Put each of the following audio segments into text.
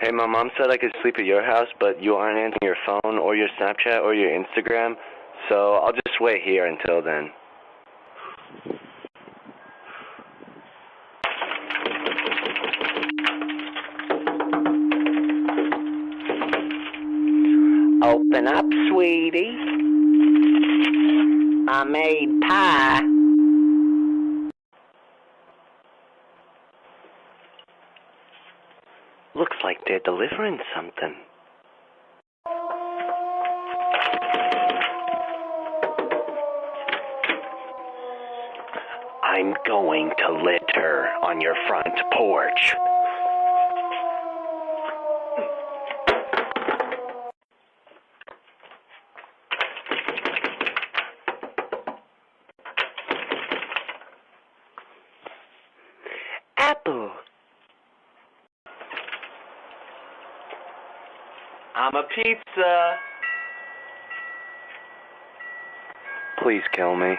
Hey, my mom said I could sleep at your house, but you aren't answering your phone or your Snapchat or your Instagram, so I'll just wait here until then. Open up, sweetie. I made pie. Looks like they're delivering something. I'm going to litter on your front porch. Apple. I'm a pizza. Please kill me.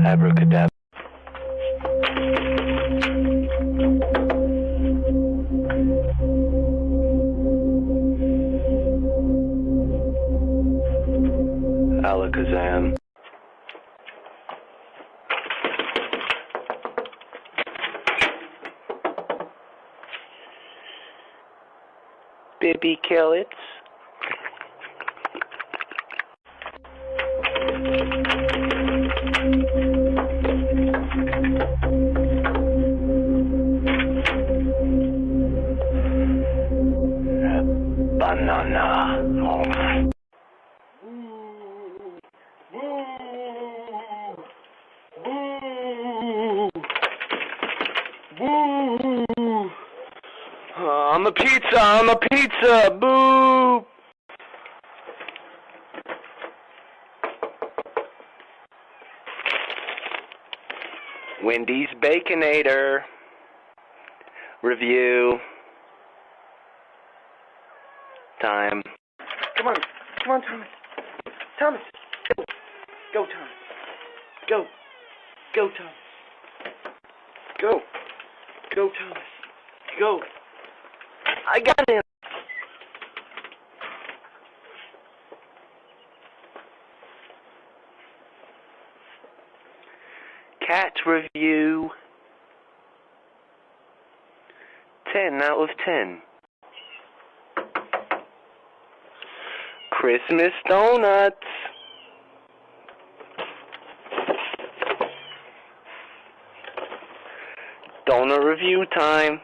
Abracadabra. Alakazam. Baby Killets. Banana. Oh. I'm a pizza, I'm a pizza, boo! Wendy's Baconator. Review. Time. Come on, Thomas. Thomas, go. Go, Thomas. Go. Go, Thomas. Go. Go, Thomas. Go. I got him. Cat review. 10 out of 10. Christmas donuts. Donut review time.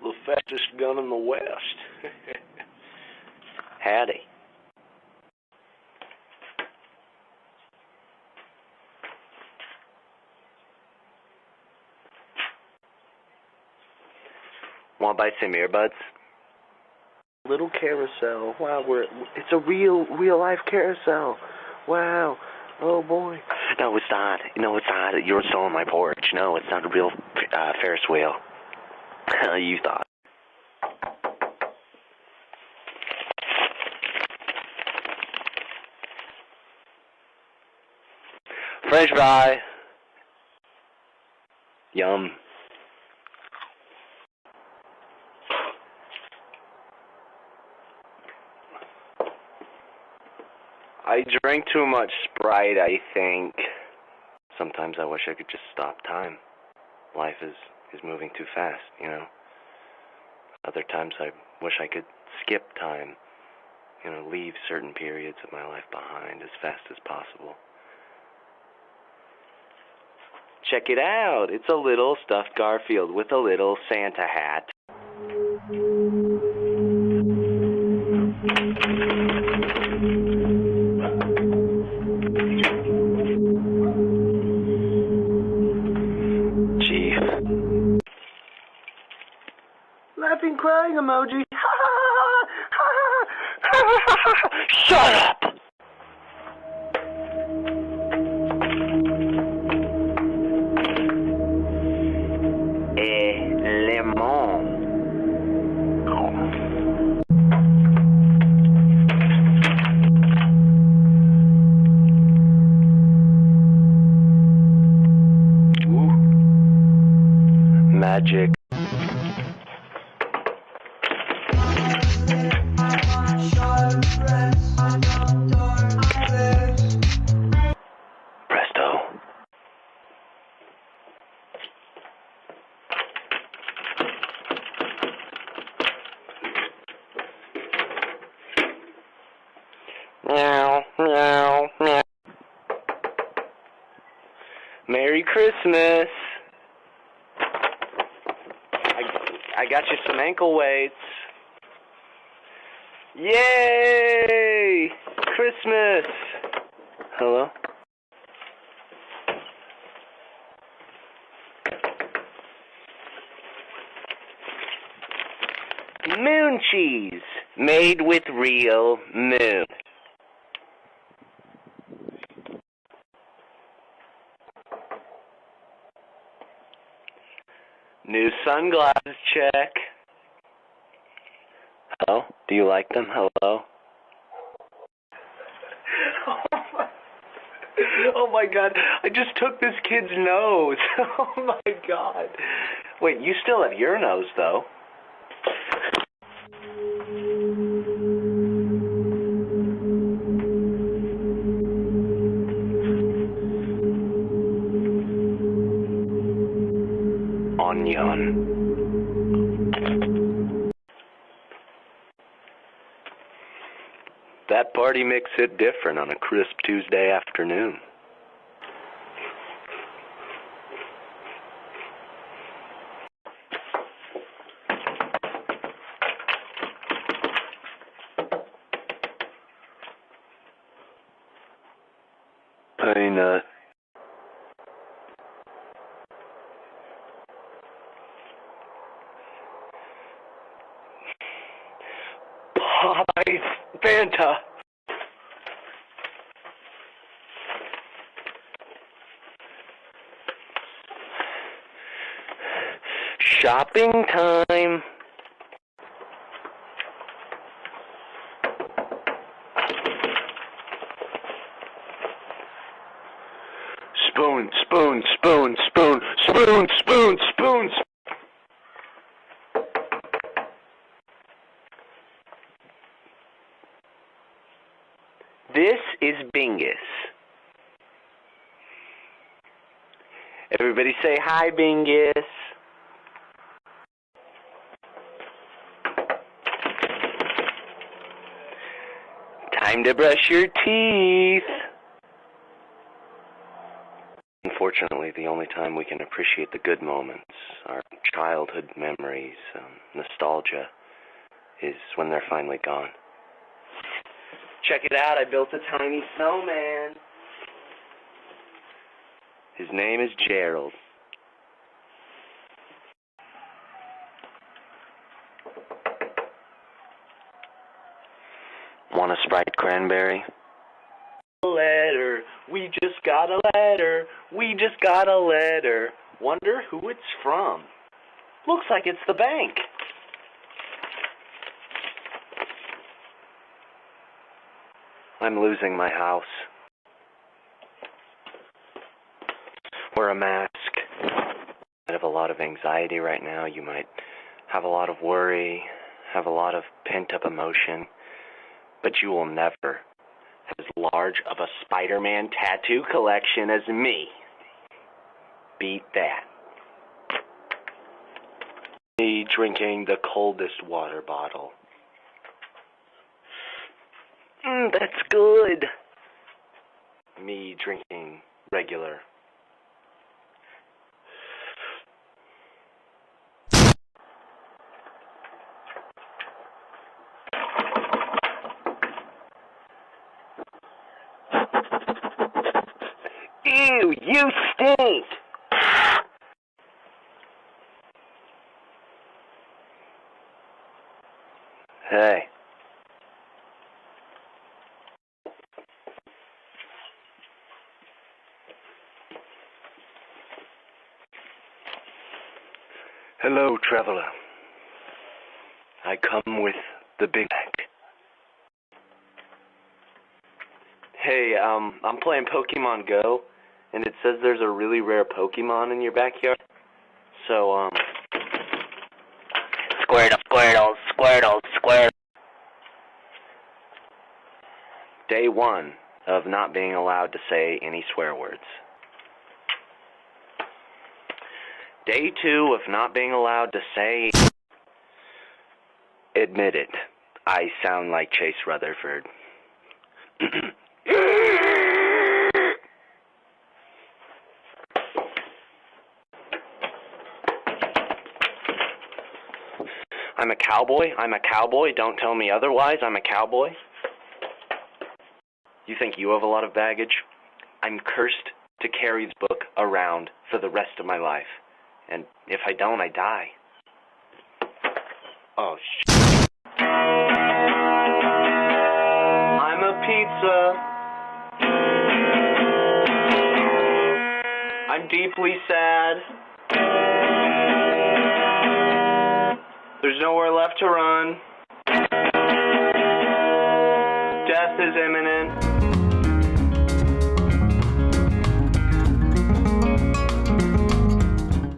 The fastest gun in the West. Howdy. Want to buy some earbuds? Little carousel. Wow, it's a real life carousel. Wow. Oh boy. No, it's not. No, it's not. You're still on my porch. No, it's not a real Ferris wheel. You thought. French fry. Yum. I drink too much Sprite, I think. Sometimes I wish I could just stop time. Life is moving too fast, you know. Other times I wish I could skip time. You know, leave certain periods of my life behind as fast as possible. Check it out. It's a little stuffed Garfield with a little Santa hat. Laughing, crying emoji. Shut up! tragic. Presto. Meow, meow, meow. Merry Christmas. I got you some ankle weights. Yay! Christmas. Hello? Moon cheese, made with real moon. New sunglasses check. Hello? Do you like them? Hello? Oh my God, I just took this kid's nose. Oh my God. Wait, you still have your nose, though. Onion. That party mix hit different on a crisp Tuesday afternoon. Peanut. Popeyes Fanta. Shopping time. Spoon, spoon, spoon, spoon, spoon, spoon, spoon. This is Bingus. Everybody say hi, Bingus. Time to brush your teeth. Unfortunately, the only time we can appreciate the good moments, our childhood memories, nostalgia, is when they're finally gone. Check it out, I built a tiny snowman. His name is Gerald. Want a Sprite cranberry? Letter, we just got a letter, we just got a letter. Wonder who it's from. Looks like it's the bank. I'm losing my house. Wear a mask. I have a lot of anxiety right now. You might have a lot of worry, have a lot of pent-up emotion, but you will never have as large of a Spider-Man tattoo collection as me. Beat that. Me drinking the coldest water bottle. That's good. Me drinking regular. Ew, you stink! Hey. Hello, traveler. I come with the big bag. Hey, I'm playing Pokemon Go, and it says there's a really rare Pokemon in your backyard. So, Squirtle, squirtle, squirtle, squirtle. Day 1 of not being allowed to say any swear words. Day 2 of not being allowed to say... Admit it, I sound like Chase Rutherford. I'm a cowboy, don't tell me otherwise, I'm a cowboy. You think you have a lot of baggage? I'm cursed to carry this book around for the rest of my life. And if I don't, I die. Oh, shit. I'm a pizza. I'm deeply sad. There's nowhere left to run. Death is imminent.